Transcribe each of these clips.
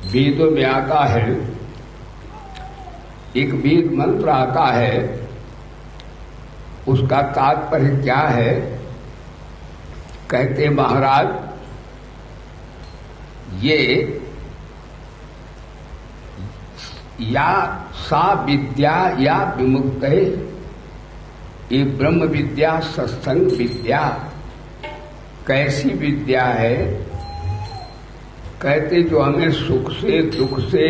वेदों में आता है, एक वेद मंत्र आता है, उसका तात्पर्य क्या है? कहते महाराज, ये या सा विद्या या विमुक्त है, ये ब्रह्म विद्या सत्संग विद्या कैसी विद्या है? कहते जो हमें सुख से, दुख से,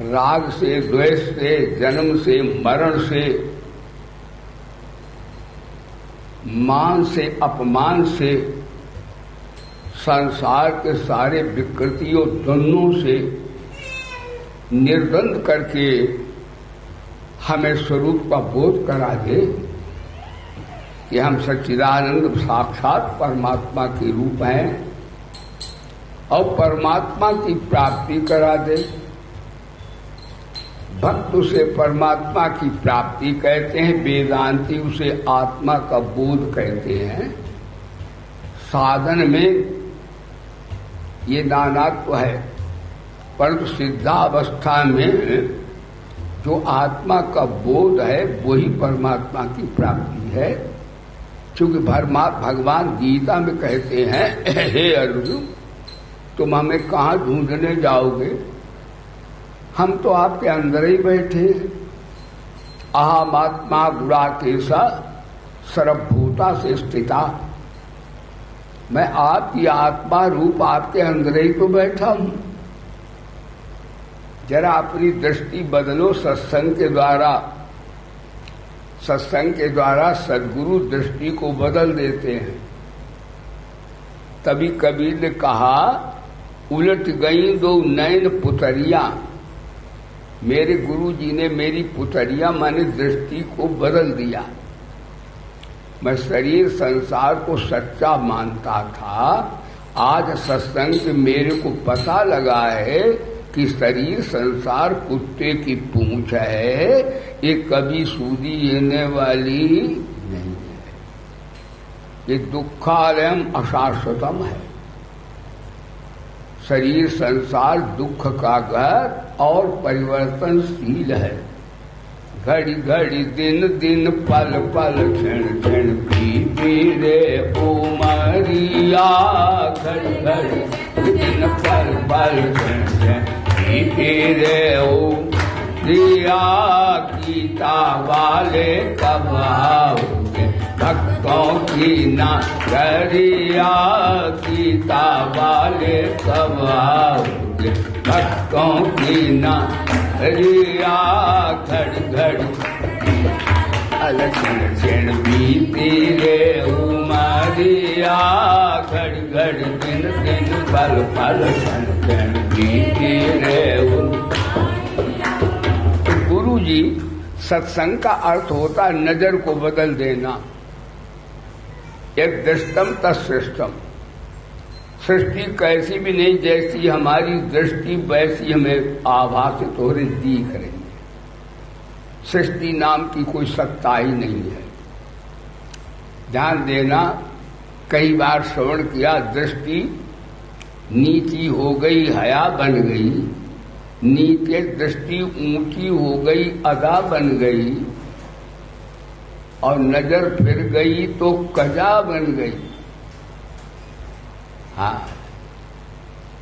राग से, द्वेष से, जन्म से, मरण से, मान से, अपमान से, संसार के सारे विकृतियों द्वंद्वों से निर्द्वंद करके हमें स्वरूप का बोध करा दे कि हम सच्चिदानंद साक्षात परमात्मा के रूप हैं और परमात्मा की प्राप्ति करा दे। भक्त उसे परमात्मा की प्राप्ति कहते हैं, वेदांती उसे आत्मा का बोध कहते हैं। साधन में ये नानात्व है, परंतु सिद्धावस्था में जो आत्मा का बोध है वही परमात्मा की प्राप्ति है। क्योंकि भगवान गीता में कहते हैं, हे अर्जुन, तुम हमें कहाँ ढूंढने जाओगे? हम तो आपके अंदर ही बैठे। अहमात्मा गुणाकेशा सर्वभूता से स्थिता, मैं आपकी आत्मा रूप आपके अंदर ही तो बैठा हूं। जरा अपनी दृष्टि बदलो सत्संग के द्वारा। सत्संग के द्वारा सद्गुरु दृष्टि को बदल देते हैं। तभी कबीर ने कहा, उलट गई दो नैन पुतरिया। मेरे गुरु जी ने मेरी पुतरिया माने दृष्टि को बदल दिया। मैं शरीर संसार को सच्चा मानता था, आज सत्संग से मेरे को पता लगा है कि शरीर संसार कुत्ते की पूंछ है, ये कभी सूदी लेने वाली नहीं है। ये दुखालयम अशाश्वतम है। शरीर संसार दुख का घर और परिवर्तनशील है। घड़ी घड़ी दिन दिन पल पल क्षण क्षण पीरे उमरिया। घड़ी घड़ी दिन पल पल क्षण क्षण पीरे उमरिया। गीता वाले कब आओगे भक्तों की नगरिया। गीता वाले कब आओगे भक्तों की नगरिया। घड़ घड़ अलक्षण क्षण बीती रे उमरिया। घड़ घड़ दिन दिन पल पल क्षण क्षण बीती रे उमरिया। तो गुरु जी, सत्संग का अर्थ होता है नजर को बदल देना। एक दृष्टम तत्सृष्टम। सृष्टि कैसी भी नहीं, जैसी हमारी दृष्टि वैसी हमें आभासित हो रही, दिख रही है। सृष्टि नाम की कोई सत्ता ही नहीं है। ध्यान देना, कई बार श्रवण किया, दृष्टि नीची हो गई हया बन गई, नीचे दृष्टि ऊंची हो गई अदा बन गई, और नजर फिर गई तो कजा बन गई। हाँ,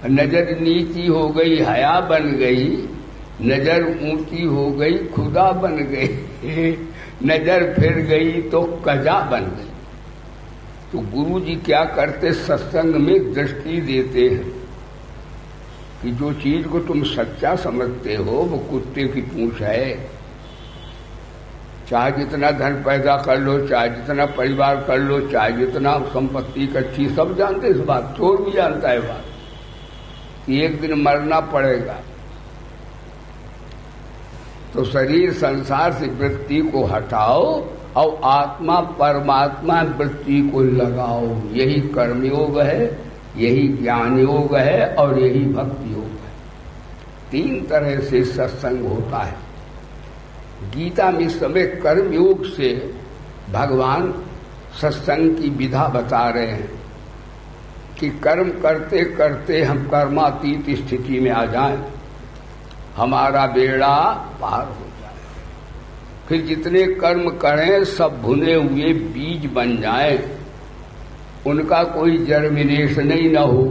नजर नीची हो गई हया बन गई, नजर ऊंची हो गई खुदा बन गई, नजर फिर गई तो कजा बन गई। तो गुरु जी क्या करते, सत्संग में दृष्टि देते हैं कि जो चीज को तुम सच्चा समझते हो वो कुत्ते की पूंछ है। चाहे जितना धन पैदा कर लो, चाहे जितना परिवार कर लो, चाहे जितना संपत्ति इकट्ठी, सब जानते इस बात, चोर भी जानता है बात कि एक दिन मरना पड़ेगा। तो शरीर संसार से वृत्ति को हटाओ और आत्मा परमात्मा वृत्ति को लगाओ। यही कर्मयोग है, यही ज्ञान योग है और यही भक्ति योग है। तीन तरह से सत्संग होता है। गीता में इस समय कर्मयोग से भगवान सत्संग की विधा बता रहे हैं कि कर्म करते करते हम कर्मातीत स्थिति में आ जाएं, हमारा बेड़ा पार हो जाए। फिर जितने कर्म करें सब भुने हुए बीज बन जाएं, उनका कोई जर्मिनेशन ही न हो,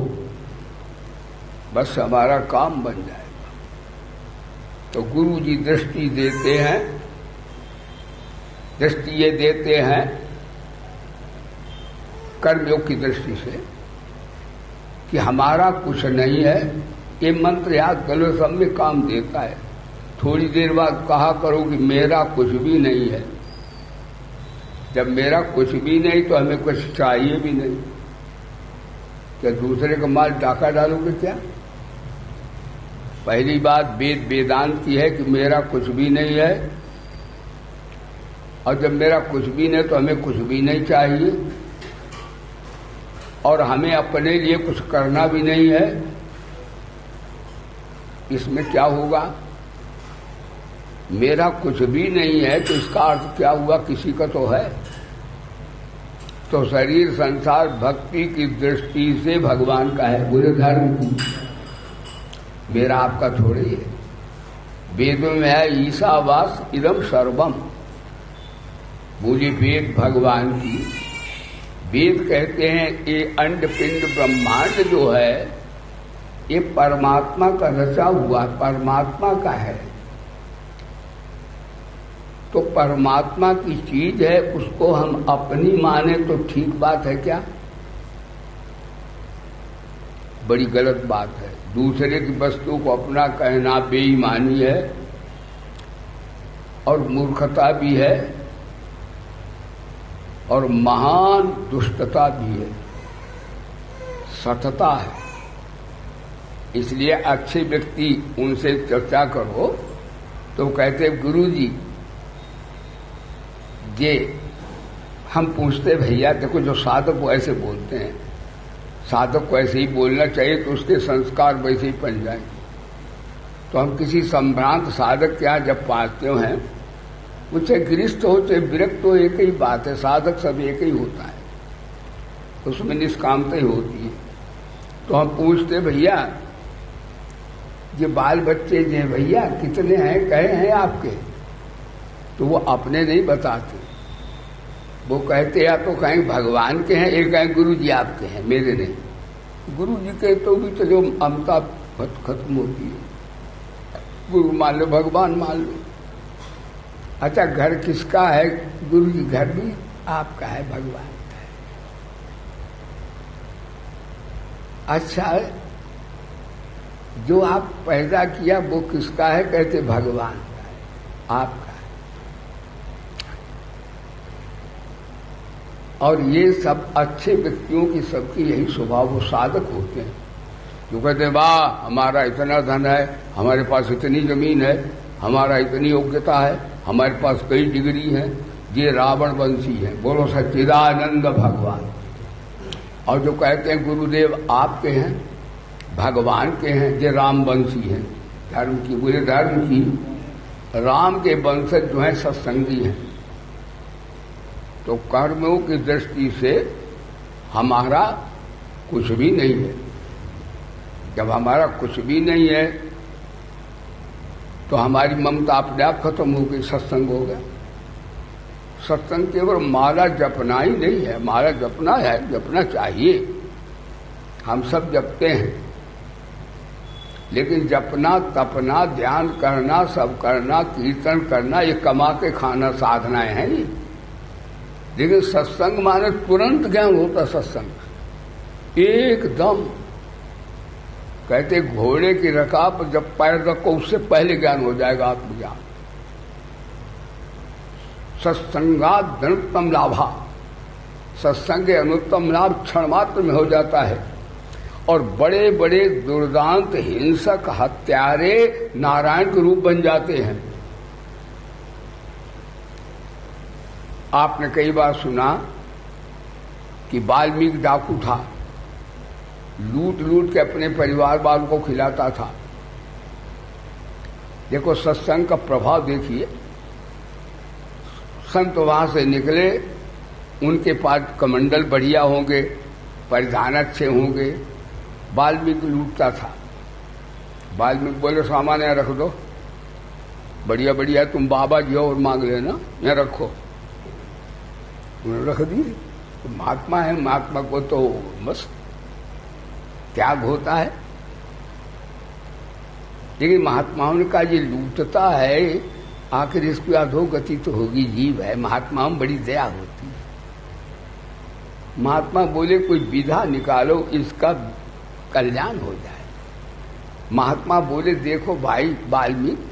बस हमारा काम बन जाएगा। तो गुरु जी दृष्टि देते हैं, दृष्टि ये देते हैं कर्मयोग की दृष्टि से कि हमारा कुछ नहीं है। ये मंत्र याद करो, सब में काम देता है। थोड़ी देर बाद कहा करो कि मेरा कुछ भी नहीं है। जब मेरा कुछ भी नहीं तो हमें कुछ चाहिए भी नहीं। क्या दूसरे का माल डाका डालोगे क्या? पहली बात वेद वेदांत की है कि मेरा कुछ भी नहीं है, और जब मेरा कुछ भी नहीं तो हमें कुछ भी नहीं चाहिए, और हमें अपने लिए कुछ करना भी नहीं है। इसमें क्या होगा? मेरा कुछ भी नहीं है तो इसका अर्थ क्या हुआ? किसी का तो है। तो शरीर संसार भक्ति की दृष्टि से भगवान का है, बुरे धर्म की, मेरा आपका थोड़ी है। वेदों में है ईशावास इदम सर्वम, बोली वेद भगवान की। वेद कहते हैं ये अंड पिंड ब्रह्मांड जो है ये परमात्मा का रचा हुआ परमात्मा का है। तो परमात्मा की चीज है, उसको हम अपनी माने तो ठीक बात है क्या? बड़ी गलत बात है। दूसरे की वस्तु को अपना कहना बेईमानी है और मूर्खता भी है और महान दुष्टता भी है, सतता है। इसलिए अच्छे व्यक्ति उनसे चर्चा करो तो कहते गुरु जी ये हम पूछते भैया देखो जो साधक को ऐसे बोलते हैं, साधक को ऐसे ही बोलना चाहिए तो उसके संस्कार वैसे ही बन जाए। तो हम किसी संभ्रांत साधक के यहाँ जब पाते हैं, वो चाहे गृहस्थ हो चाहे विरक्त हो, एक ही बात है, साधक सब एक ही होता है, उसमें निष्कामता ही होती है। तो हम पूछते भैया ये बाल बच्चे जो भैया कितने हैं, कहे हैं आपके? तो वो अपने नहीं बताते, वो कहते या तो कहें भगवान के हैं, एक कहें गुरु जी आपके हैं, मेरे नहीं। गुरु जी के तो भी तो जो ममता खत्म होती है, गुरु मान लो भगवान मान लो। अच्छा घर किसका है? गुरु जी घर भी आपका है, भगवान का है। अच्छा जो आप पैदा किया वो किसका है? कहते भगवान का है, आपका है। और ये सब अच्छे व्यक्तियों की सबकी यही स्वभाव, वो साधक होते हैं जो कहते हैं वाह हमारा इतना धन है, हमारे पास इतनी जमीन है, हमारा इतनी योग्यता है, हमारे पास कई डिग्री है, ये रावण वंशी है। बोलो सच्चिदानंद भगवान। और जो कहते हैं गुरुदेव आपके हैं, भगवान के हैं, ये राम वंशी हैं, धर्म की, बुरे धर्म की। राम के वंशज जो है सत्संगी हैं। तो कर्मों की दृष्टि से हमारा कुछ भी नहीं है। जब हमारा कुछ भी नहीं है तो हमारी ममता अपने आप खत्म हो गई, सत्संग हो गया। सत्संग केवल माला जपना ही नहीं है, माला जपना है, जपना चाहिए, हम सब जपते हैं, लेकिन जपना तपना ध्यान करना सब करना कीर्तन करना ये कमा के खाना साधनाएं हैं ये। लेकिन सत्संग माने तुरंत ज्ञान होता, सत्संग एकदम। कहते घोड़े की रकाब जब पैर रखो उससे पहले ज्ञान हो जाएगा, आत्मज्ञान। सत्संगात अनुत्तम लाभा, सत्संग के अनुत्तम लाभ क्षण मात्र में हो जाता है। और बड़े बड़े दुर्दांत हिंसक हत्यारे नारायण के रूप बन जाते हैं। आपने कई बार सुना कि वाल्मीकि डाकू था, लूट लूट के अपने परिवार वालों को खिलाता था। देखो सत्संग का प्रभाव देखिए। संत वहां से निकले, उनके पास कमंडल बढ़िया होंगे, परिधान अच्छे होंगे। वाल्मीकि लूटता था। वाल्मीकि बोले सामान यहाँ रख दो, बढ़िया बढ़िया, तुम बाबा जी हो और मांग लेना, यहाँ रखो। उन्होंने रख दी। तो महात्मा है, महात्मा को तो बस त्याग होता है। लेकिन महात्माओं ने कहा ये लूटता है, आखिर इसकी अधोगति तो होगी, जीव है। महात्माओं में बड़ी दया होती है। महात्मा बोले कोई विधा निकालो, इसका कल्याण हो जाए। महात्मा बोले देखो भाई वाल्मीकि,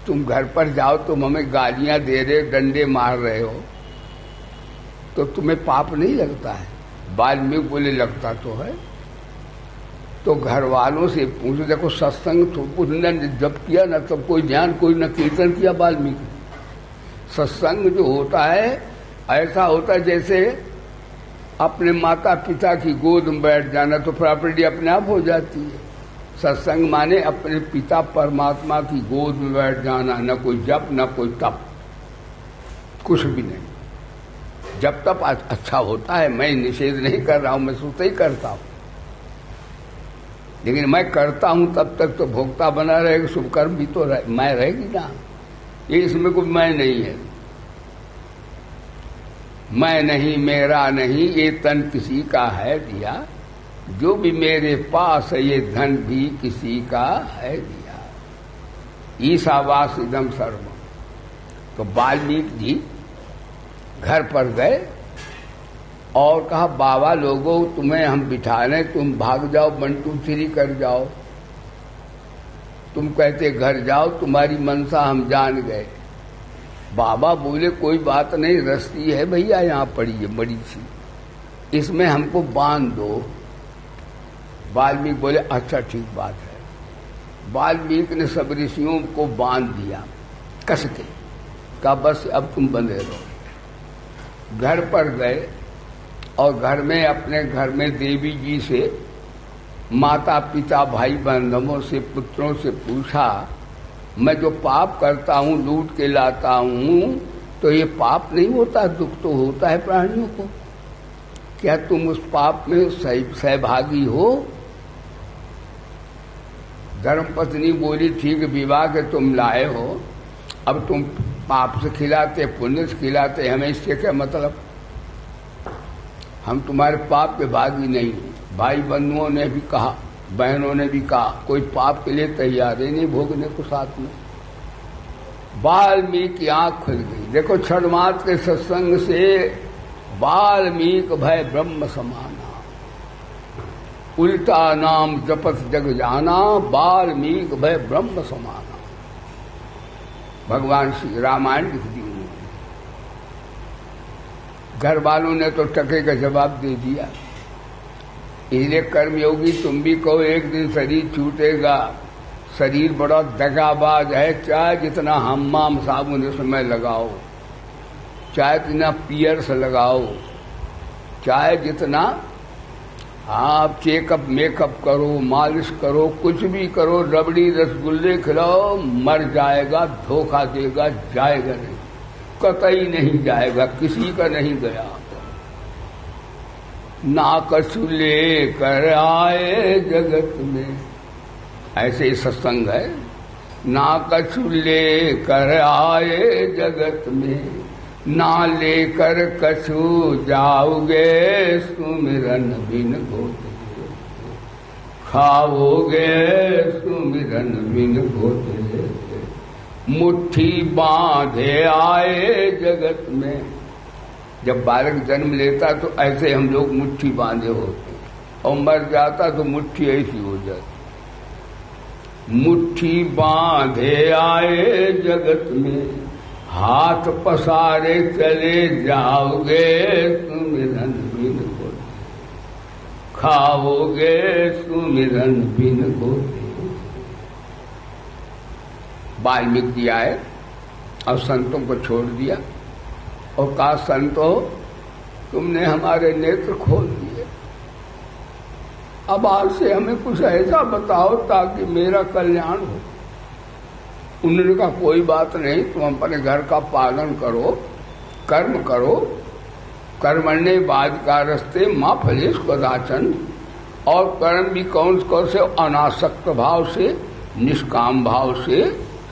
तुम घर पर जाओ, तुम हमें गालियां दे रहे हो, डंडे मार रहे हो, तो तुम्हें पाप नहीं लगता है? वाल्मीकि बोले लगता तो है। तो घर वालों से पूछो, देखो सत्संग तो उन्होंने जब किया ना तब कोई ध्यान, कोई न कीर्तन किया वाल्मीकि। सत्संग जो होता है ऐसा होता है जैसे अपने माता पिता की गोद में बैठ जाना, तो प्रॉपर्टी अपने आप हो जाती है। सत्संग माने अपने पिता परमात्मा की गोद में बैठ जाना, न कोई जप न कोई तप, कुछ भी नहीं। जब तप अच्छा होता है, मैं निषेध नहीं कर रहा हूं, मैं सुते ही करता हूं, लेकिन मैं करता हूं तब तक तो भोक्ता बना रहेगा, शुभ कर्म भी तो मैं रहेगी ना। ये इसमें कोई मैं नहीं है। मैं नहीं, मेरा नहीं, ये तन किसी का है दिया, जो भी मेरे पास है ये धन भी किसी का है दिया। ईशावास इदम सर्वम। तो वाल्मीकि जी घर पर गए और कहा बाबा लोगों तुम्हें हम बिठा लें, तुम भाग जाओ, 1 2 3 कर जाओ। तुम कहते घर जाओ, तुम्हारी मनसा हम जान गए। बाबा बोले कोई बात नहीं, रस्सी है भैया यहाँ पड़ी है बड़ी सी, इसमें हमको बांध दो। वाल्मीकि बोले अच्छा ठीक बात है। वाल्मीकि ने सब ऋषियों को बांध दिया कस के, कहा बस अब तुम बंधे रहो। घर पर गए और घर में अपने घर में देवी जी से, माता पिता भाई बंधुओं से, पुत्रों से पूछा मैं जो पाप करता हूं, लूट के लाता हूं, तो ये पाप नहीं होता, दुख तो होता है प्राणियों को, क्या तुम उस पाप में सहभागी हो? धर्मपत्नी बोली ठीक, विवाह के तुम लाए हो, अब तुम पाप से खिलाते पुण्य से खिलाते, हमें इससे क्या मतलब? हम तुम्हारे पाप के भागी नहीं। भाई बंधुओं ने भी कहा, बहनों ने भी कहा, कोई पाप के लिए तैयार ही नहीं भोगने को साथ में। वाल्मीकि आंख खुल गई। देखो छठमात के सत्संग से वाल्मीकि भय ब्रह्म समाना, उल्टा नाम जपत जग जाना, वाल्मीकि भय ब्रह्म समाना। भगवान श्री रामायण लिख दी उन्होंने। घर वालों ने तो टके का जवाब दे दिया। इसलिए कर्मयोगी तुम भी कहो एक दिन शरीर छूटेगा, शरीर बड़ा दगाबाज है, चाहे जितना हम्माम साबुन इसमें लगाओ, चाहे जितना पियर से लगाओ, चाहे जितना आप चेकअप मेकअप करो, मालिश करो, कुछ भी करो, रबड़ी रसगुल्ले खिलाओ, मर जाएगा, धोखा देगा, जाएगा नहीं, कतई नहीं जाएगा, किसी का नहीं गया। ना कछु ले कर आए जगत में, ऐसे ही सत्संग है। ना कछु ले कर आए जगत में, ना लेकर कछु जाओगे, सुमिरन बिन गोद खाओगे, सुमिरन बिन गोद मुट्ठी बांधे आए जगत में। जब बालक जन्म लेता तो ऐसे हम लोग मुट्ठी बांधे होते, और मर जाता तो मुट्ठी ऐसी हो जाती। मुट्ठी बांधे आए जगत में, हाथ पसारे चले जाओगे, सुमिरन बिन गोद खाओगे, सुमिरन बिन गोद। वाल्मीकि जी आए और संतों को छोड़ दिया और कहा संतो तुमने हमारे नेत्र खोल दिए, अब आज से हमें कुछ ऐसा बताओ ताकि मेरा कल्याण हो। उन्होंने कहा कोई बात नहीं, तुम अपने घर का पालन करो, कर्म करो, कर्मण्ये बाधिकारस्ते मां फलेषु कदाचन। और कर्म भी कौन से? अनासक्त भाव से, निष्काम भाव से।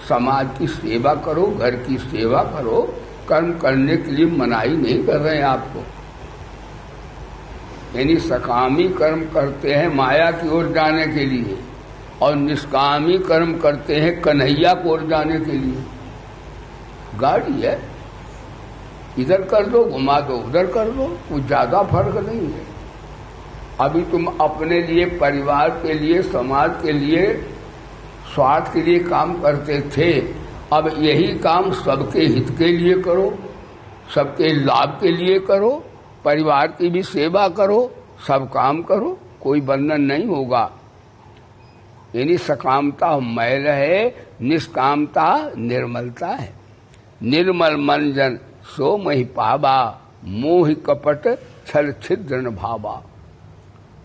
समाज की सेवा करो, घर की सेवा करो। कर्म करने के लिए मनाही नहीं कर रहे हैं आपको। यानी सकामी कर्म करते हैं माया की ओर जाने के लिए और निष्कामी कर्म करते हैं कन्हैया की ओर जाने के लिए। गाड़ी है, इधर कर दो, घुमा दो, उधर कर दो, कुछ ज्यादा फर्क नहीं है। अभी तुम अपने लिए, परिवार के लिए, समाज के लिए, स्वार्थ के लिए काम करते थे, अब यही काम सबके हित के लिए करो, सबके लाभ के लिए करो, परिवार की भी सेवा करो, सब काम करो, कोई बंधन नहीं होगा। यानी सकामता मैल है, निष्कामता निर्मलता है। निर्मल मन जन सो महि पावा, मोहि कपट छल छिद्र भावा।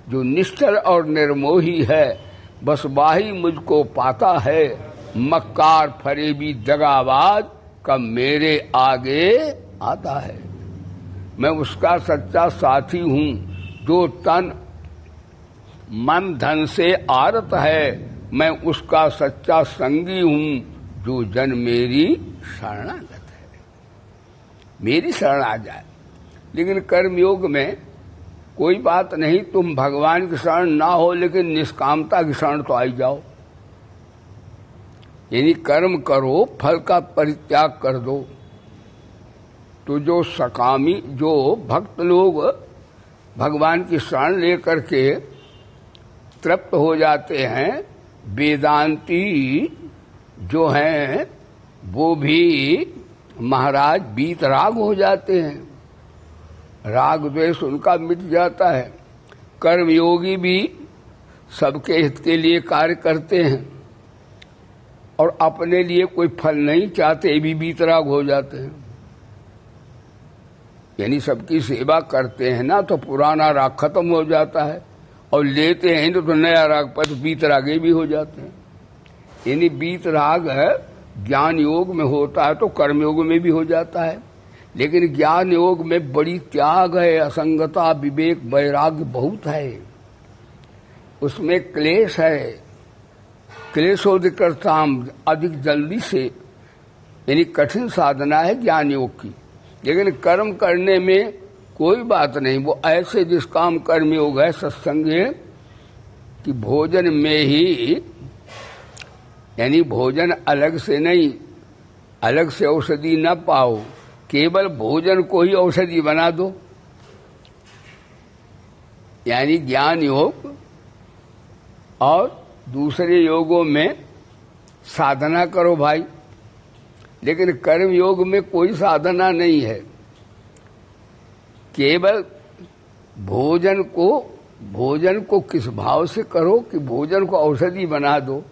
जो निश्चल और निर्मोही है बस वाही मुझको पाता है। मक्कार फरेबी दगाबाज कब मेरे आगे आता है। मैं उसका सच्चा साथी हूँ जो तन मन धन से आरत है। मैं उसका सच्चा संगी हूँ जो जन मेरी शरणागत है, मेरी शरण आ जाए। लेकिन कर्मयोग में कोई बात नहीं, तुम भगवान की शरण ना हो लेकिन निष्कामता की शरण तो आई जाओ। यानी कर्म करो, फल का परित्याग कर दो। तो जो सकामी, जो भक्त लोग भगवान की शरण लेकर के तृप्त हो जाते हैं, वेदांती जो हैं वो भी महाराज वीतराग हो जाते हैं। राग द्वेष उनका मिट जाता है। कर्मयोगी भी सबके हित के लिए कार्य करते हैं और अपने लिए कोई फल नहीं चाहते, भी वीतराग हो जाते हैं। यानी सबकी सेवा करते हैं ना तो पुराना राग खत्म हो जाता है, और लेते हैं तो नया राग पर तो वीतरागे भी हो जाते हैं। यानी वीतराग ज्ञान योग में होता है तो कर्मयोग में भी हो जाता है। लेकिन ज्ञान योग में बड़ी त्याग है, असंगता, विवेक, वैराग्य बहुत है। उसमें क्लेश है, क्लेशोदिकर्ताम, अधिक जल्दी से, यानी कठिन साधना है ज्ञान योग की। लेकिन कर्म करने में कोई बात नहीं। वो ऐसे निष्काम कर्म योग है सत्संग कि भोजन में ही, यानी भोजन अलग से नहीं, अलग से औषधि न पाओ, केवल भोजन को ही औषधि बना दो। यानी ज्ञान योग और दूसरे योगों में साधना करो भाई, लेकिन कर्म योग में कोई साधना नहीं है। केवल भोजन को किस भाव से करो कि भोजन को औषधि बना दो।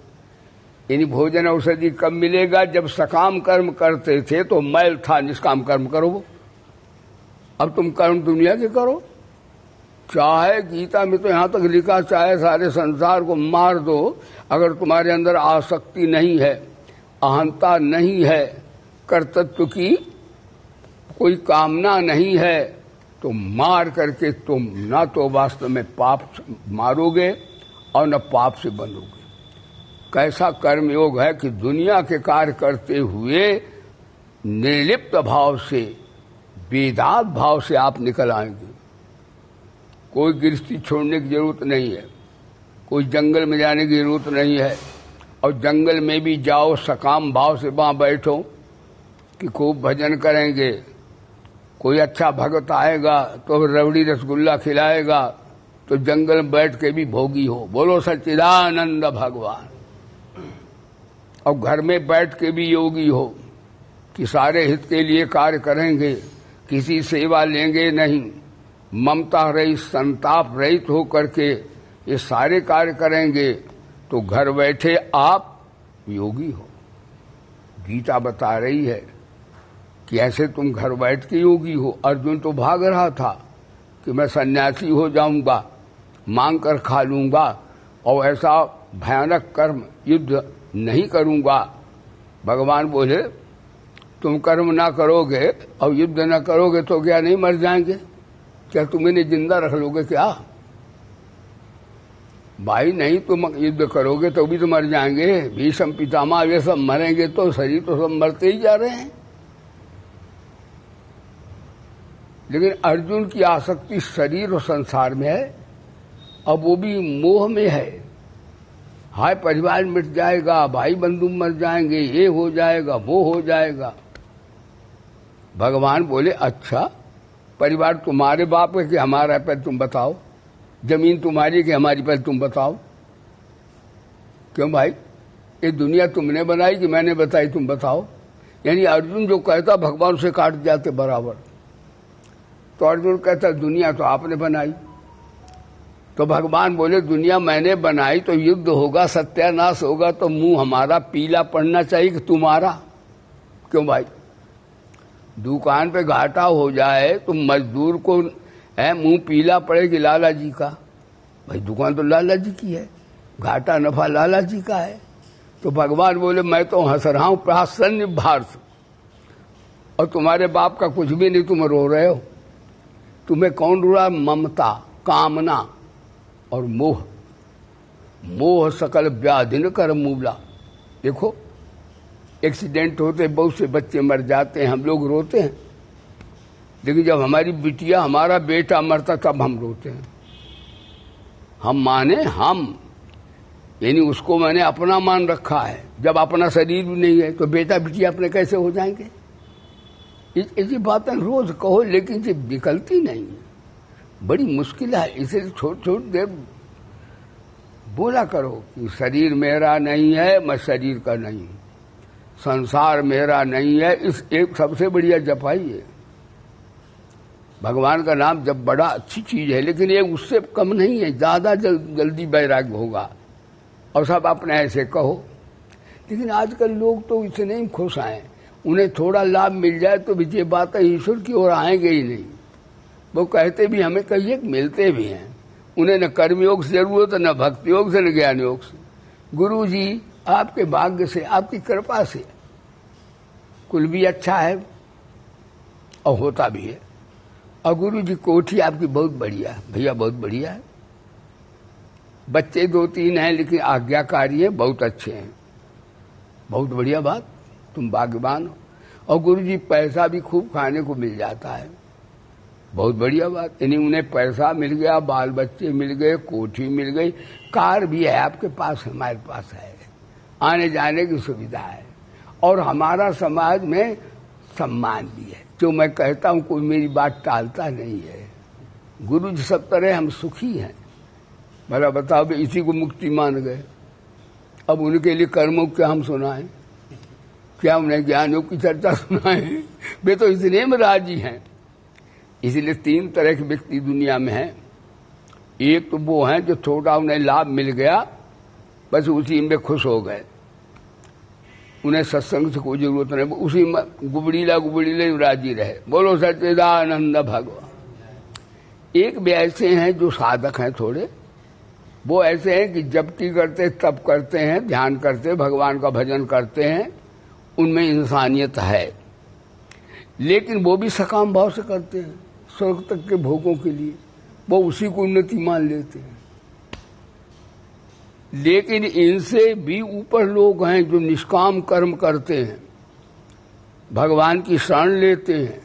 यानी भोजन औषधि कब मिलेगा? जब सकाम कर्म करते थे तो मैल था, निष्काम कर्म करो वो। अब तुम कर्म दुनिया के करो। चाहे गीता में तो यहां तक लिखा, चाहे सारे संसार को मार दो, अगर तुम्हारे अंदर आसक्ति नहीं है, अहंता नहीं है, कर्तृत्व की कोई कामना नहीं है, तो मार करके तुम ना तो वास्तव में पाप मारोगे और न पाप से बनोगे। कैसा कर्म योग है कि दुनिया के कार्य करते हुए निर्लिप्त भाव से, वेदांत भाव से आप निकल आएंगे। कोई गृहस्थी छोड़ने की जरूरत नहीं है, कोई जंगल में जाने की जरूरत नहीं है। और जंगल में भी जाओ सकाम भाव से वहां बैठो कि खूब भजन करेंगे, कोई अच्छा भगत आएगा तो रबड़ी रसगुल्ला खिलाएगा, तो जंगल में बैठ के भी भोगी हो। बोलो सच्चिदानंद भगवान। और घर में बैठ के भी योगी हो कि सारे हित के लिए कार्य करेंगे, किसी सेवा लेंगे नहीं, ममता रहित, संताप रहित हो करके ये सारे कार्य करेंगे, तो घर बैठे आप योगी हो। गीता बता रही है कि ऐसे तुम घर बैठ के योगी हो। अर्जुन तो भाग रहा था कि मैं सन्यासी हो जाऊंगा, मांग कर खा लूंगा और ऐसा भयानक कर्म युद्ध नहीं करूंगा। भगवान बोले तुम कर्म ना करोगे और युद्ध ना करोगे तो क्या नहीं मर जाएंगे? क्या तुम इन्हें जिंदा रख लोगे क्या? भाई नहीं, तुम युद्ध करोगे तो भी तो मर जाएंगे। भीष्म पितामह ये सब मरेंगे तो शरीर तो सब मरते ही जा रहे हैं। लेकिन अर्जुन की आसक्ति शरीर और संसार में है, अब वो भी मोह में है। हाय परिवार मिट जाएगा, भाई बंधु मर जाएंगे, ये हो जाएगा, वो हो जाएगा। भगवान बोले अच्छा, परिवार तुम्हारे बाप है कि हमारा है, तुम बताओ। जमीन तुम्हारी है कि हमारी, पर तुम बताओ। क्यों भाई, ये दुनिया तुमने बनाई कि मैंने बताई, तुम बताओ। यानी अर्जुन जो कहता भगवान से काट जाते बराबर। तो अर्जुन कहता दुनिया तो आपने बनाई। तो भगवान बोले दुनिया मैंने बनाई तो युद्ध होगा, सत्यानाश होगा, तो मुंह हमारा पीला पड़ना चाहिए कि तुम्हारा? क्यों भाई, दुकान पे घाटा हो जाए तो मजदूर को है मुंह पीला पड़े कि लाला जी का? भाई दुकान तो लाला जी की है, घाटा नफा लाला जी का है। तो भगवान बोले मैं तो हंस रहा हूं प्रासन्न भार्स, और तुम्हारे बाप का कुछ भी नहीं, तुम रो रहे हो। तुम्हें कौन रुला? ममता, कामना और मोह। मोह सकल व्याधिन कर मूला। देखो एक्सीडेंट होते बहुत से बच्चे मर जाते हैं, हम लोग रोते हैं, लेकिन जब हमारी बिटिया हमारा बेटा मरता तब हम रोते हैं। हम माने हम, यानी उसको मैंने अपना मान रखा है। जब अपना शरीर भी नहीं है तो बेटा बिटिया अपने कैसे हो जाएंगे? ऐसी बातें रोज कहो, लेकिन ये निकलती नहीं है, बड़ी मुश्किल है। इसे छोट छोट देर बोला करो कि शरीर मेरा नहीं है, मैं शरीर का नहीं हूं, संसार मेरा नहीं है। इस एक सबसे बढ़िया जपाई है। भगवान का नाम जब बड़ा अच्छी चीज है, लेकिन ये उससे कम नहीं है। ज्यादा जल्दी वैराग्य होगा और सब अपने ऐसे कहो। लेकिन आजकल लोग तो इतने ही खुश आए, उन्हें थोड़ा लाभ मिल जाए तो भी ये बात ईश्वर की ओर आएंगे ही नहीं। वो कहते भी हमें कहिए, मिलते भी हैं। उन्हें न कर्मयोग से जरूरत है, न भक्ति योग से, न ज्ञान योग से। गुरु जी आपके भाग्य से, आपकी कृपा से कुल भी अच्छा है और होता भी है। और गुरु जी कोठी आपकी बहुत बढ़िया है, भैया बहुत बढ़िया है। बच्चे 2-3 हैं लेकिन आज्ञाकारी है, बहुत अच्छे हैं, बहुत बढ़िया बात, तुम भाग्यवान हो। और गुरु जी पैसा भी खूब खाने को मिल जाता है, बहुत बढ़िया बात। यानी उन्हें पैसा मिल गया, बाल बच्चे मिल गए, कोठी मिल गई, कार भी है आपके पास, हमारे पास है, आने जाने की सुविधा है, और हमारा समाज में सम्मान भी है। जो मैं कहता हूं कोई मेरी बात टालता नहीं है। गुरु जी सब तरह हम सुखी हैं। भला बताओ, इसी को मुक्ति मान गए, अब उनके लिए कर्मों क्या हम सुनाएं? क्या उन्हें ज्ञान योग की चर्चा सुनाएं? वे तो इतने में राजी हैं। इसलिए 3 तरह के व्यक्ति दुनिया में हैं। एक तो वो हैं जो थोड़ा उन्हें लाभ मिल गया, बस उसी में खुश हो गए, उन्हें सत्संग से कोई जरूरत नहीं, उसी में गुबड़ीला राजी रहे। बोलो सच्चिदानंद भगवान। एक भी ऐसे हैं जो साधक हैं थोड़े, वो ऐसे हैं कि जपती करते, तप करते हैं, ध्यान करते, भगवान का भजन करते हैं, उनमें इंसानियत है, लेकिन वो भी सकाम भाव से करते हैं स्वर्ग तक के भोगों के लिए, वो उसी को उन्नति मान लेते हैं। लेकिन इनसे भी ऊपर लोग हैं जो निष्काम कर्म करते हैं, भगवान की शरण लेते हैं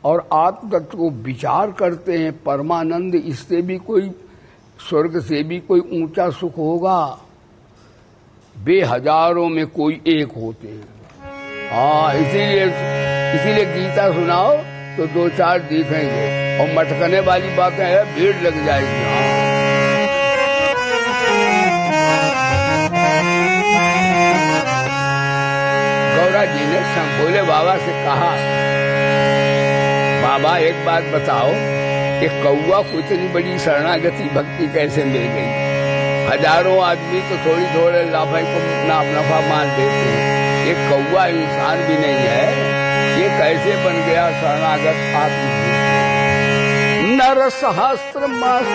और आत्म तत्व को विचार करते हैं, परमानंद। इससे भी कोई, स्वर्ग से भी कोई ऊंचा सुख होगा? बेहजारों में कोई एक होते हैं। हाँ, इसीलिए गीता सुनाओ तो 2-4 दिखेंगे, और मटकने वाली बातें है, भीड़ लग जाएगी। हाँ, गौरा जी ने भोले बाबा से कहा, बाबा एक बात बताओ, एक कौवा को इतनी बड़ी शरणागति भक्ति कैसे मिल गई? हजारों आदमी तो थोड़े लाभाई को अपना नफा मान देते हैं, एक कौवा इंसान भी नहीं है, ये कैसे बन गया शरणागत? आप नर सहस्त्र मास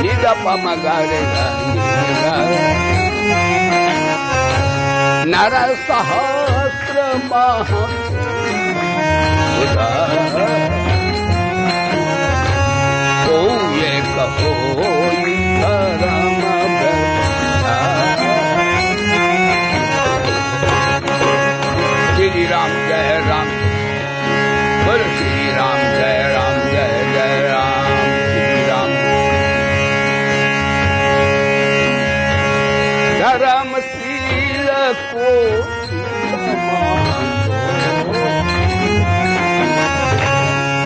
निजा पामा गारेगा नर सहस्र महा ओ ये कहो धर्म श्री राम जय राम बोल श्री राम जय जय राम श्री राम। धर्मशील को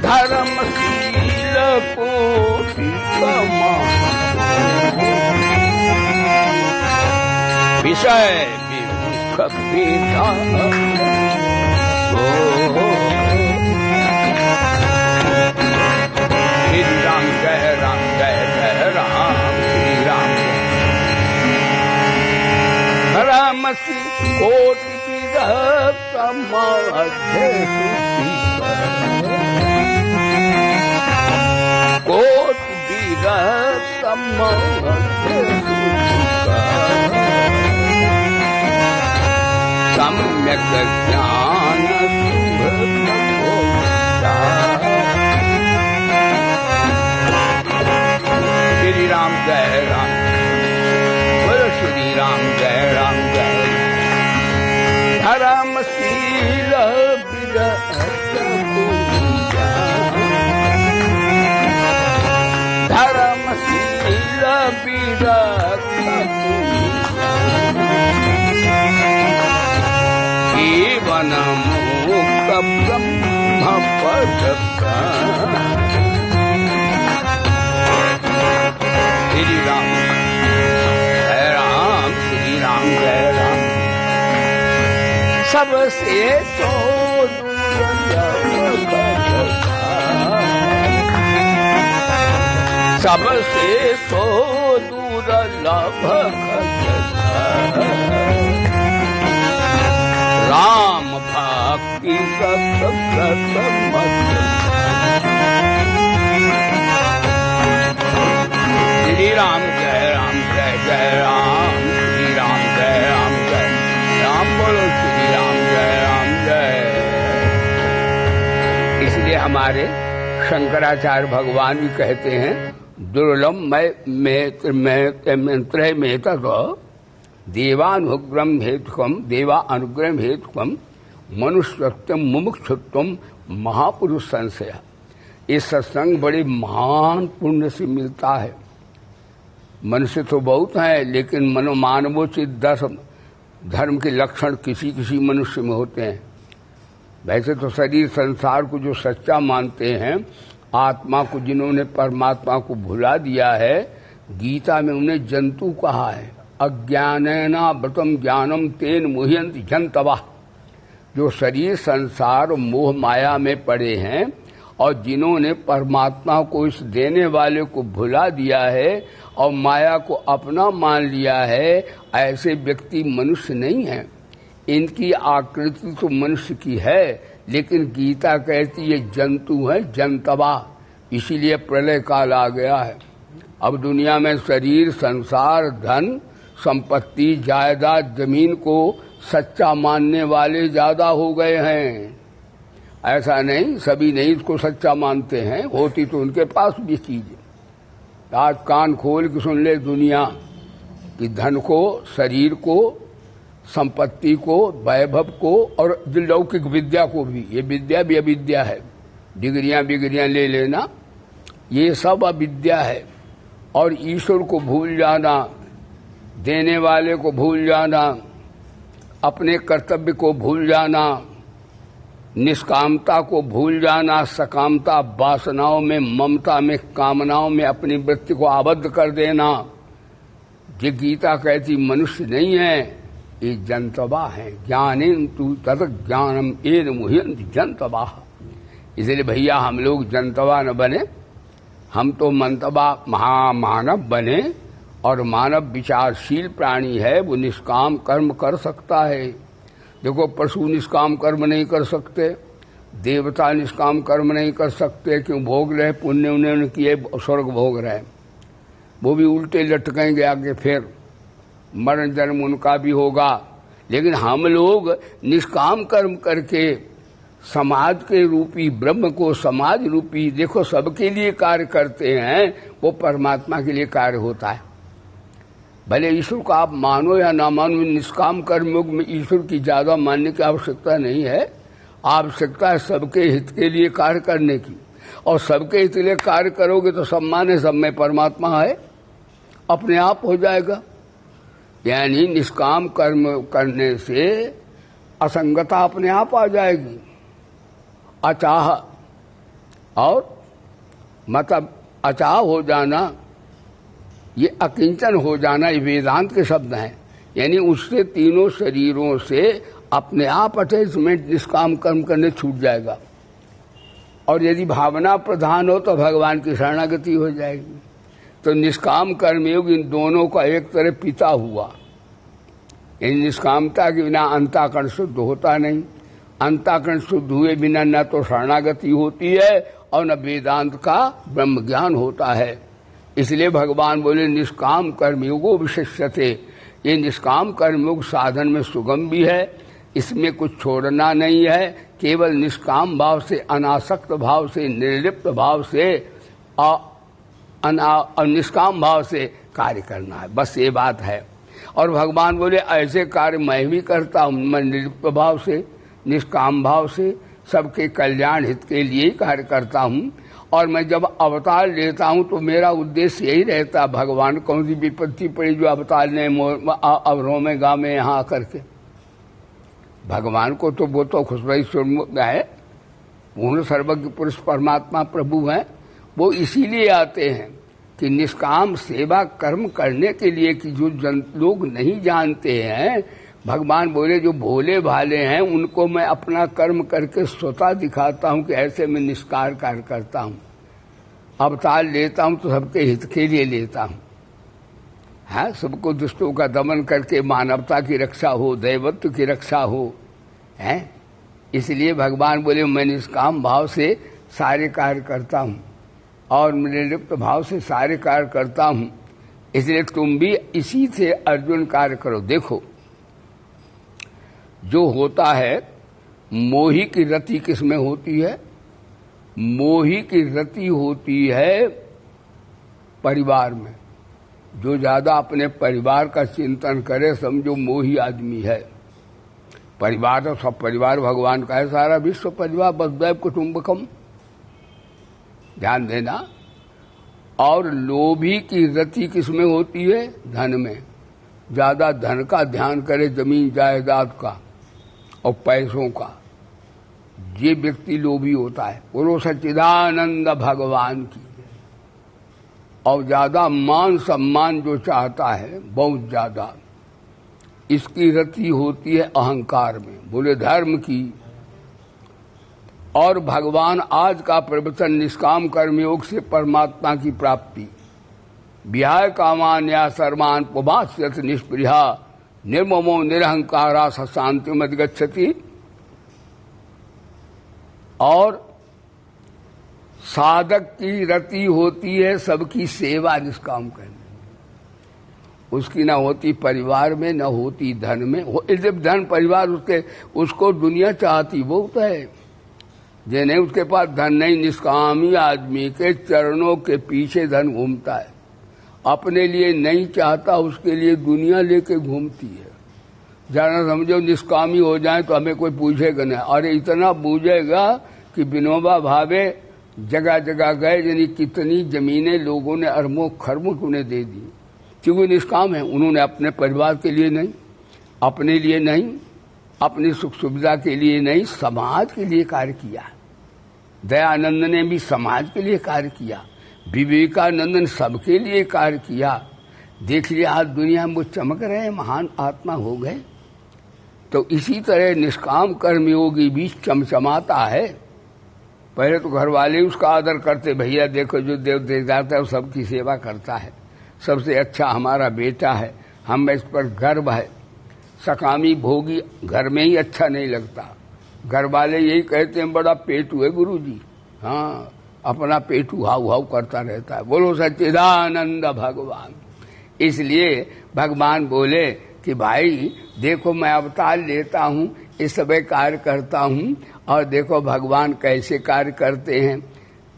धर्मशील को विषय विमुख पीठा श्री राम जय जय राम श्री राम। धर्मसी कोटि विरह समाधे कोटि विरह समाधे सम्यक ज्ञान श्री राम जय राम बोलो श्री राम जय धर्मशील विरत धर्मशील विरत जीवन मुक्त ब्रह्म पद श्री राम जय राम श्री राम जय राम। सबसे तो सबसे तो दुर्लभ राम भक्ति श्री राम जय राम श्री राम जय राम बोलो श्री राम जय। इसलिए हमारे शंकराचार्य भगवान भी कहते हैं दुर्लभ में तक देवानुग्रह हेतुकम देवा अनुग्रह हेतुकम मनुष्यत्वम मुमुक्षुत्वम महापुरुष संशय। ये सत्संग बड़े महान पुण्य से मिलता है। मनुष्य तो बहुत है लेकिन मानवोचित 10 धर्म के लक्षण किसी किसी मनुष्य में होते हैं। वैसे तो शरीर संसार को जो सच्चा मानते हैं, आत्मा को जिन्होंने परमात्मा को भुला दिया है, गीता में उन्हें जंतु कहा है। अज्ञानेना व्रतम ज्ञानम तेन मुह्यन्ति जन्तवः। जो शरीर संसार मोह माया में पड़े हैं और जिन्होंने परमात्मा को इस देने वाले को भुला दिया है और माया को अपना मान लिया है, ऐसे व्यक्ति मनुष्य नहीं है। इनकी आकृति तो मनुष्य की है लेकिन गीता कहती ये जंतु है, जंतवा। इसीलिए प्रलय काल आ गया है। अब दुनिया में शरीर संसार धन संपत्ति जायदाद जमीन को सच्चा मानने वाले ज्यादा हो गए हैं। ऐसा नहीं सभी नहीं इसको सच्चा मानते हैं, होती तो उनके पास भी चीज। आज कान खोल के सुन ले दुनिया कि धन को, शरीर को, संपत्ति को, वैभव को और लौकिक विद्या को भी, ये विद्या भी अविद्या है। डिग्रियां ले लेना, ये सब अविद्या है। और ईश्वर को भूल जाना, देने वाले को भूल जाना, अपने कर्तव्य को भूल जाना, निष्कामता को भूल जाना, सकामता वासनाओं में, ममता में, कामनाओं में अपनी वृत्ति को आबद्ध कर देना, ये गीता कहती मनुष्य नहीं है, ये जंतवा है। ज्ञानेन तु तत् ज्ञानम एन मुह्यन्ति जंतवा। इसलिए भैया हम लोग जंतवा न बने, हम तो मंतवा महामानव बने। और मानव विचारशील प्राणी है, वो निष्काम कर्म कर सकता है। देखो पशु निष्काम कर्म नहीं कर सकते, देवता निष्काम कर्म नहीं कर सकते, क्यों? भोग रहे, पुण्य उन्होंने किए, स्वर्ग भोग रहे, वो भी उल्टे लटकेंगे आगे, फिर मरण जन्म उनका भी होगा। लेकिन हम लोग निष्काम कर्म करके समाज के रूपी ब्रह्म को, समाज रूपी देखो सबके लिए कार्य करते हैं, वो परमात्मा के लिए कार्य होता है। भले ईश्वर को आप मानो या ना मानो, निष्काम कर्मयोग में ईश्वर की ज्यादा मानने की आवश्यकता नहीं है। आवश्यकता है सबके हित के लिए कार्य करने की, और सबके हित के लिए कार्य करोगे तो सब माने सब में परमात्मा है, अपने आप हो जाएगा। यानी निष्काम कर्म करने से असंगता अपने आप आ जाएगी। अचाह, और मतलब अचाह हो जाना, ये अकिंचन हो जाना, ये वेदांत के शब्द हैं। यानी उससे तीनों शरीरों से अपने आप अटैचमेंट निष्काम कर्म करने छूट जाएगा। और यदि भावना प्रधान हो तो भगवान की शरणागति हो जाएगी। तो निष्काम कर्मयोग इन दोनों का एक तरह पिता हुआ। यानी निष्कामता के बिना अंतःकरण शुद्ध होता नहीं, अंतःकरण शुद्ध हुए बिना न तो शरणागति होती है और न वेदांत का ब्रह्म ज्ञान होता है। इसलिए भगवान बोले निष्काम कर्मयोगो विशिष्यते। ये निष्काम कर्मयोग साधन में सुगम भी है, इसमें कुछ छोड़ना नहीं है, केवल निष्काम भाव से, अनासक्त भाव से, निर्लिप्त भाव से और निष्काम भाव से कार्य करना है, बस ये बात है। और भगवान बोले ऐसे कार्य मैं भी करता हूँ, मैं निर्लिप्त भाव से, निष्काम भाव से, सबके कल्याण हित के लिए कार्य करता हूँ। और मैं जब अवतार लेता हूं तो मेरा उद्देश्य यही रहता, भगवान कौन सी विपत्ति पड़ी जो अवतार ने अवरों में गाँव में यहाँ आकर के। भगवान को तो वो तो खुशबू है, पूर्ण सर्वज्ञ पुरुष परमात्मा प्रभु हैं, वो इसीलिए आते हैं कि निष्काम सेवा कर्म करने के लिए, कि जो लोग नहीं जानते हैं, भगवान बोले जो भोले भाले हैं उनको मैं अपना कर्म करके स्वतः दिखाता हूं कि ऐसे मैं निष्कार कार्य करता हूं। अवतार लेता हूं तो सबके हित के लिए लेता हूं, है सबको दुष्टों का दमन करके मानवता की रक्षा हो, दैवत्व की रक्षा हो, है। इसलिए भगवान बोले मैं निष्काम भाव से सारे कार्य करता हूं और निर्लिप्त भाव से सारे कार्य करता हूं। इसलिए तुम भी इसी से अर्जुन कार्य करो। देखो जो होता है, मोही की रति किसमें होती है? मोही की रति होती है परिवार में। जो ज्यादा अपने परिवार का चिंतन करे समझो मोही आदमी है। परिवार तो सब परिवार भगवान का है, सारा विश्व परिवार, वसुधैव कुटुंबकम, ध्यान देना। और लोभी की रति किसमें होती है? धन में। ज्यादा धन का ध्यान करे, जमीन जायदाद का और पैसों का, ये व्यक्ति लोभी होता है। बोलो सच्चिदानंद भगवान की। और ज्यादा मान सम्मान जो चाहता है, बहुत ज्यादा, इसकी रति होती है अहंकार में, बोले धर्म की। और भगवान आज का प्रवचन निष्काम कर्मयोग से परमात्मा की प्राप्ति, विहाय कामान या सर्वान पुभास्यत निष्प्रिया निर्ममो निरहंकारा शांति मत गच्छति। और साधक की रति होती है सबकी सेवा निष्काम करने, उसकी ना होती परिवार में, ना होती धन में। जब धन परिवार उसको दुनिया चाहती वो तो है, जे नहीं उसके पास धन नहीं। निष्कामी आदमी के चरणों के पीछे धन घूमता है, अपने लिए नहीं चाहता, उसके लिए दुनिया लेके घूमती है। जाना समझो निष्कामी हो जाए तो हमें कोई पूछेगा नहीं। अरे इतना पूछेगा कि विनोबा भावे जगह जगह गए, यानी कितनी जमीनें लोगों ने अरबों खरबों उन्हें दे दी, क्योंकि निष्काम है। उन्होंने अपने परिवार के लिए नहीं, अपने लिए नहीं, अपनी सुख सुविधा के लिए नहीं, समाज के लिए कार्य किया। दयानंद ने भी समाज के लिए कार्य किया, विवेकानंद ने सबके लिए कार्य किया। देख लिया आज दुनिया में वो चमक रहे हैं, महान आत्मा हो गए। तो इसी तरह निष्काम कर्मयोगी भी चमचमाता है। पहले तो घर वाले उसका आदर करते, भैया देखो जो देव दे जाता है वो सबकी सेवा करता है, सबसे अच्छा हमारा बेटा है, हमें इस पर गर्व है। सकामी भोगी घर में ही अच्छा नहीं लगता, घर वाले यही कहते हैं बड़ा पेटू है गुरुजी। हाँ, अपना पेटू हाउ हाउ करता रहता है। बोलो सच्चिदानंद भगवान। इसलिए भगवान बोले कि भाई देखो मैं अवतार लेता हूँ, इस समय कार्य करता हूँ, और देखो भगवान कैसे कार्य करते हैं।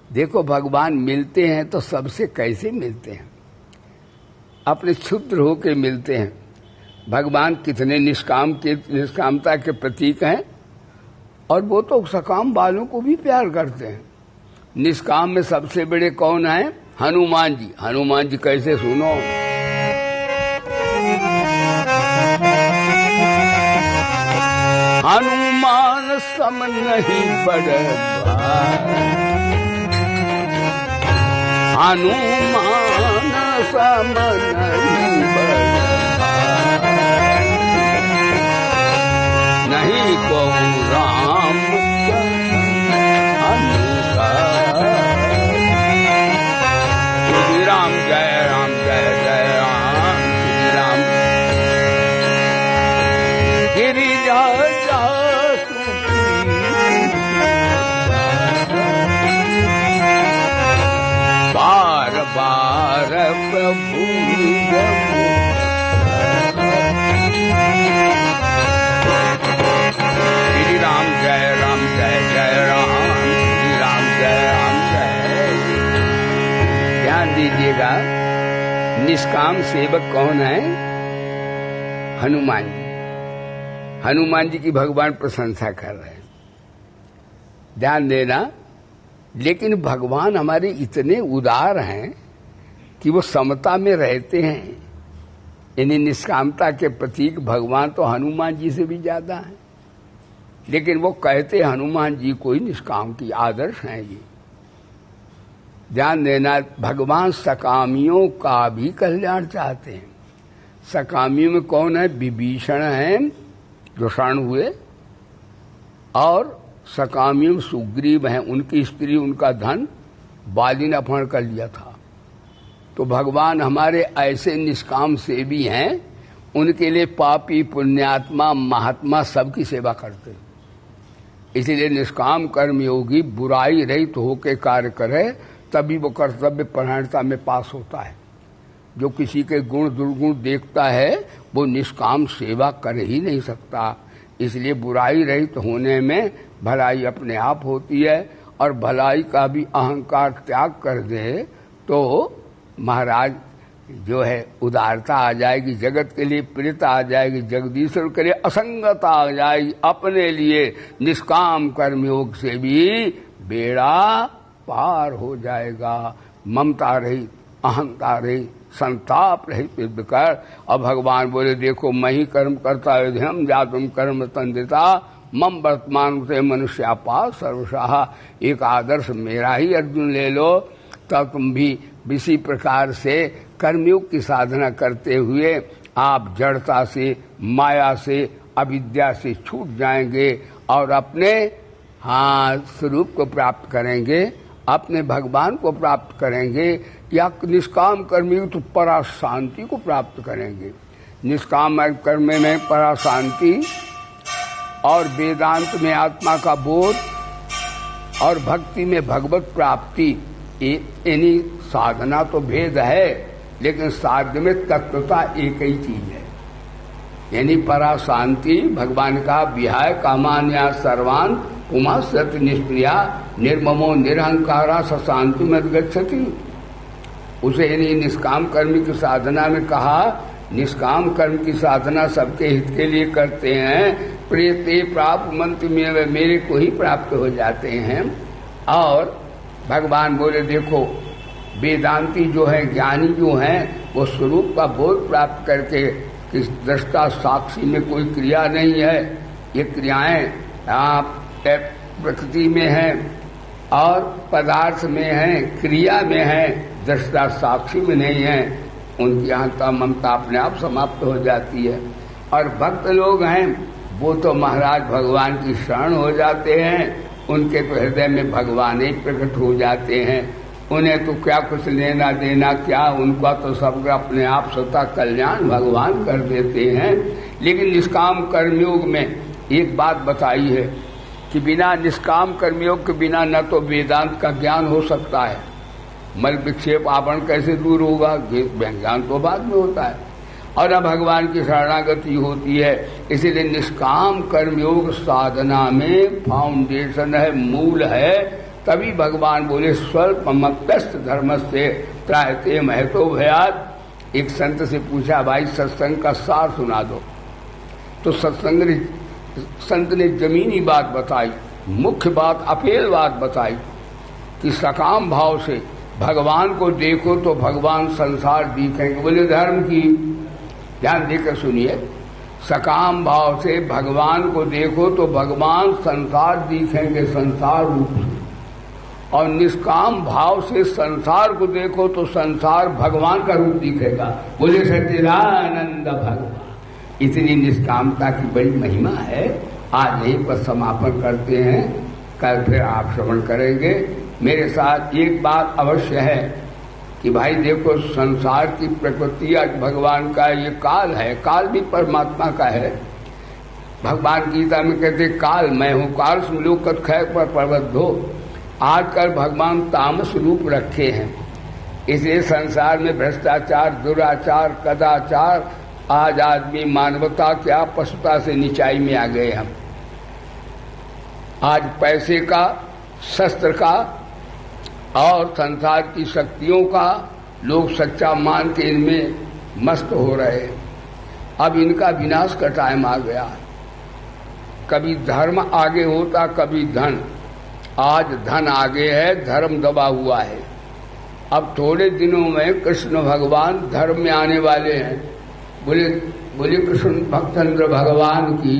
देखो भगवान मिलते हैं तो सबसे कैसे मिलते हैं, अपने क्षुद्र होके मिलते हैं। भगवान कितने निष्कामता के प्रतीक हैं, और वो तो सकाम वालों को भी प्यार करते हैं। निष्काम में सबसे बड़े कौन हैं? हनुमान जी। हनुमान जी कैसे, सुनो। हनुमान सम नहीं बड़ हनुमान सम नहीं बड़ नहीं को राम श्री राम जय राम जय जय राम श्री राम। गिरिजा बार बार प्रभु श्री राम जय राम जय जय राम श्री राम जय राम जय। ध्यान दीजिएगा, निष्काम सेवक कौन है? हनुमान जी। हनुमान जी की भगवान प्रशंसा कर रहे हैं, ध्यान देना। लेकिन भगवान हमारे इतने उदार हैं कि वो समता में रहते हैं। यानी निष्कामता के प्रतीक भगवान तो हनुमान जी से भी ज्यादा हैं, लेकिन वो कहते हनुमान जी को ही निष्काम की आदर्श हैं ये। ध्यान देना, भगवान सकामियों का भी कल्याण चाहते हैं। सकामियों में कौन है? विभीषण हैं जो शरण हुए, और सकामियों में सुग्रीव हैं, उनकी स्त्री उनका धन बाली ने अपहरण कर लिया था। तो भगवान हमारे ऐसे निष्काम सेवी हैं, उनके लिए पापी पुण्यात्मा महात्मा सबकी सेवा करते हैं। इसलिए निष्काम कर्मयोगी बुराई रहित होकर कार्य करे, तभी वो कर्तव्य परायणता में पास होता है। जो किसी के गुण दुर्गुण देखता है वो निष्काम सेवा कर ही नहीं सकता। इसलिए बुराई रहित होने में भलाई अपने आप होती है, और भलाई का भी अहंकार त्याग कर दे तो महाराज जो है उदारता आ जाएगी, जगत के लिए प्रियता आ जाएगी, जगदीश्वर के लिए असंगता आ जाएगी। अपने लिए निष्काम कर्मयोग से भी बेड़ा पार हो जाएगा। ममता रहित, अहंकार रहित, संताप रहित कर। अब भगवान बोले देखो मैं ही कर्म करता है, हम जातुम कर्म तंदिता मम वर्तमान से मनुष्यापा सर्वशाह। एक आदर्श मेरा ही अर्जुन ले लो, तब तुम भी इसी प्रकार से कर्मयोग की साधना करते हुए आप जड़ता से, माया से, अविद्या से छूट जाएंगे और अपने स्वरूप को प्राप्त करेंगे, अपने भगवान को प्राप्त करेंगे, या निष्काम कर्मयोग तो परा शांति को प्राप्त करेंगे। निष्काम कर्म में परा शांति, और वेदांत में आत्मा का बोध, और भक्ति में भगवत प्राप्ति। यानी साधना तो भेद है, लेकिन साध्य में तत्वता एक ही चीज है। यानी परा शांति, भगवान का विहाय कामान्या सर्वान पुमा सत्य निष्क्रिया निर्ममो निरहंकारा स शांति मत गच्छति। उसे यानी निष्काम कर्म की साधना में कहा, निष्काम कर्म की साधना सबके हित के लिए करते हैं। प्रियते प्राप्त मंत्र में मेरे को ही प्राप्त हो जाते हैं। और भगवान बोले देखो वेदांती जो है, ज्ञानी जो हैं, वो स्वरूप का बोध प्राप्त करके किस दृष्टा साक्षी में कोई क्रिया नहीं है। ये क्रियाएं प्रकृति में हैं और पदार्थ में हैं, क्रिया में हैं, दृष्टा साक्षी में नहीं है। उनकी अहंता ममता अपने आप समाप्त हो जाती है। और भक्त लोग हैं वो तो महाराज भगवान की शरण हो जाते हैं, उनके तो हृदय में भगवान ही प्रकट हो जाते हैं। उन्हें तो क्या कुछ लेना देना क्या, उनका तो सब अपने आप स्वतः कल्याण भगवान कर देते हैं। लेकिन निष्काम कर्मयोग में एक बात बताई है कि बिना निष्काम कर्मयोग के बिना न तो वेदांत का ज्ञान हो सकता है, मल विक्षेप आवरण कैसे दूर होगा, ज्ञान तो बाद में होता है। और न भगवान की शरणागति होती है। इसीलिए निष्काम कर्मयोग साधना में फाउंडेशन है, मूल है। तभी भगवान बोले स्वल्पमप्यस्त धर्मस्य त्रायते महतो भयात्। एक संत से पूछा, भाई सत्संग का सार सुना दो। तो संत ने जमीनी बात बताई, मुख्य बात अपेल बात बताई कि सकाम भाव से भगवान को देखो तो भगवान संसार दिखेंगे। बोले धर्म की, ध्यान देकर सुनिए, सकाम भाव से भगवान को देखो तो भगवान संसार दिखेंगे संसार रूप से, और निष्काम भाव से संसार को देखो तो संसार भगवान का रूप दिखेगा। बोले सच्चिदानंद भगवान। इतनी निष्कामता की बड़ी महिमा है। आज यहीं पर समापन करते हैं, कल फिर आप श्रवण करेंगे। मेरे साथ एक बात अवश्य है कि भाई देखो, संसार की प्रकृति आज भगवान का ये काल है, काल भी परमात्मा का है। भगवान गीता में कहते काल मैं हूँ, काल सुलोकत खैर पर प्रबद्धो। आजकल भगवान तामस रूप रखे हैं, इसलिए संसार में भ्रष्टाचार, दुराचार, कदाचार, आज आदमी मानवता क्या पशुता से नीचाई में आ गए हम। आज पैसे का, शस्त्र का और संसार की शक्तियों का लोग सच्चा मान के इनमें मस्त हो रहे हैं। अब इनका विनाश का टाइम आ गया। कभी धर्म आगे होता, कभी धन। आज धन आगे है, धर्म दबा हुआ है। अब थोड़े दिनों में कृष्ण भगवान धर्म में आने वाले हैं। बोले कृष्ण भक्तचंद्र भगवान की।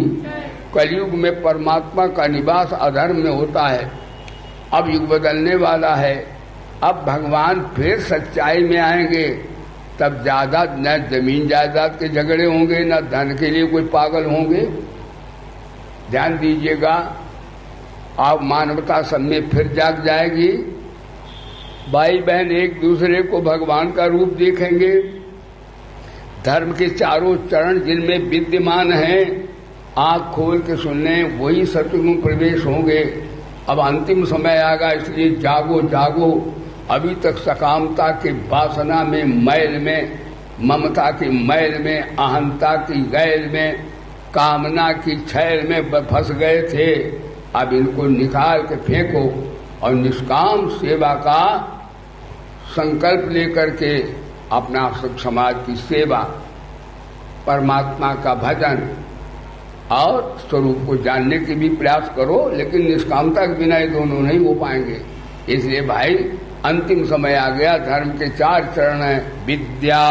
कलयुग में परमात्मा का निवास अधर्म में होता है। अब युग बदलने वाला है। अब भगवान फिर सच्चाई में आएंगे, तब ज्यादा न जमीन जायदाद के झगड़े होंगे, न धन के लिए कोई पागल होंगे। ध्यान दीजिएगा, आप मानवता सब में फिर जाग जाएगी। भाई बहन एक दूसरे को भगवान का रूप देखेंगे। धर्म के चारों चरण जिनमें विद्यमान हैं, आंख खोल के सुनने, वही सत्युग में प्रवेश होंगे। अब अंतिम समय आएगा, इसलिए जागो जागो। अभी तक सकामता के वासना में, मैल में, ममता की मैल में, अहंता की गैल में, कामना की छैल में फंस गए थे। अब इनको निकाल के फेंको और निष्काम सेवा का संकल्प लेकर के अपना समाज की सेवा, परमात्मा का भजन और स्वरूप को जानने के भी प्रयास करो। लेकिन निष्कामता के बिना ये दोनों नहीं हो पाएंगे। इसलिए भाई अंतिम समय आ गया। धर्म के 4 चरण हैं, विद्या,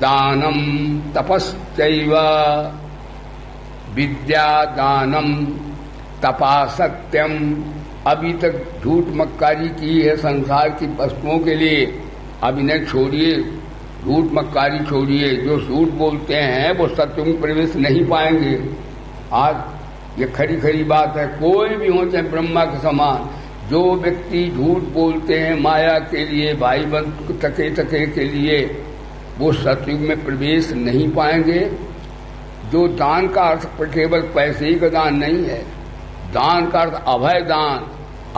दानम, तपश्चैव। विद्या, दानम, तपा, सत्यम। अभी तक झूठ मक्कारी की है संसार की वस्तुओं के लिए। अब इन्हें छोड़िए, झूठ मक्कारी छोड़िए। जो झूठ बोलते हैं वो सत्य में प्रवेश नहीं पाएंगे। आज ये खरी खरी बात है। कोई भी हो, चाहे ब्रह्मा के समान, जो व्यक्ति झूठ बोलते हैं माया के लिए, भाई बंधु टके टके के लिए, वो सत्युग में प्रवेश नहीं पाएंगे। जो दान का अर्थ केवल पैसे ही का दान नहीं है। दान का अर्थ अभय दान,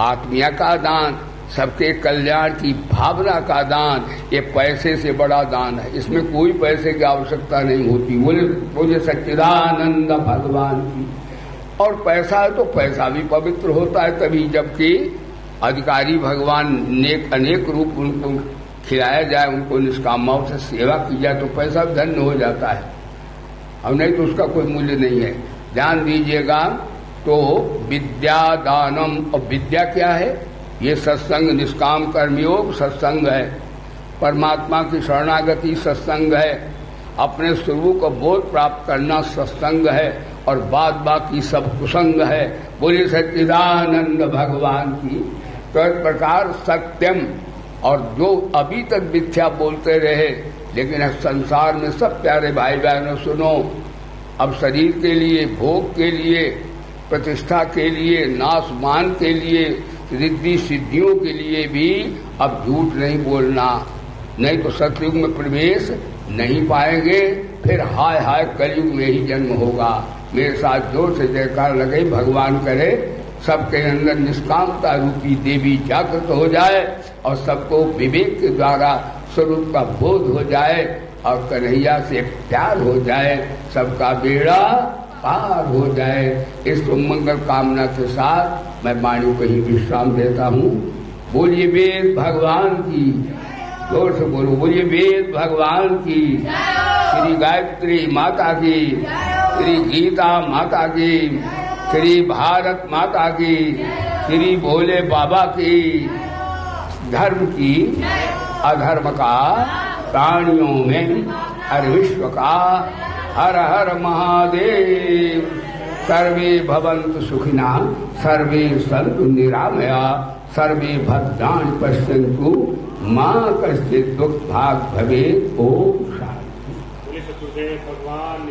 आत्मीय का दान, सबके कल्याण की भावना का दान। ये पैसे से बड़ा दान है। इसमें कोई पैसे की आवश्यकता नहीं होती। बोले सच्चिदानंद भगवान की। और पैसा है तो पैसा भी पवित्र होता है तभी, जबकि अधिकारी भगवान ने अनेक रूप उनको खिलाया जाए, उनको निष्काम भाव से सेवा की जाए तो पैसा धन्य हो जाता है। अब नहीं तो उसका कोई मूल्य नहीं है। ध्यान दीजिएगा। तो विद्या, दानम। और विद्या क्या है? ये सत्संग, निष्काम कर्मयोग सत्संग है। परमात्मा की शरणागति सत्संग है। अपने स्वरूप को बोध प्राप्त करना सत्संग है। और बाद बाकी सब कुसंग है। बोले सच्चिदानंद भगवान की। तो इस प्रकार सत्यम। और जो अभी तक मिथ्या बोलते रहे, लेकिन संसार में सब प्यारे भाई बहनों सुनो, अब शरीर के लिए, भोग के लिए, प्रतिष्ठा के लिए, नाश मान के लिए, रिद्धि सिद्धियों के लिए भी अब झूठ नहीं बोलना, नहीं तो सतयुग में प्रवेश नहीं पाएंगे। फिर हाय हाय कलयुग में ही जन्म होगा। मेरे साथ जोर से जयकार लगे। भगवान करे सबके अंदर निष्कामता रूपी देवी जागृत हो जाए और सबको विवेक के द्वारा स्वरूप का बोध हो जाए और कन्हैया से प्यार हो जाए, सबका बेड़ा पार हो जाए। इस मंगल कामना के साथ मैं वाणी को ही विश्राम देता हूँ। बोलिए वेद भगवान की, जोर से बोलो, बोलिए वेद भगवान की, श्री गायत्री माता की, श्री गीता माता की, श्री भारत माता की, श्री भोले बाबा की। धर्म की अधर्म का, प्राणियों में हर विश्व का, हर हर महादेव। सर्वे भवन्तु सुखिना, सर्वे सन्तु निरामया, सर्वे भद्राणि पश्यन्तु मा कश्चित् दुःखभाग् भवेत्। ओम शांति। भगवान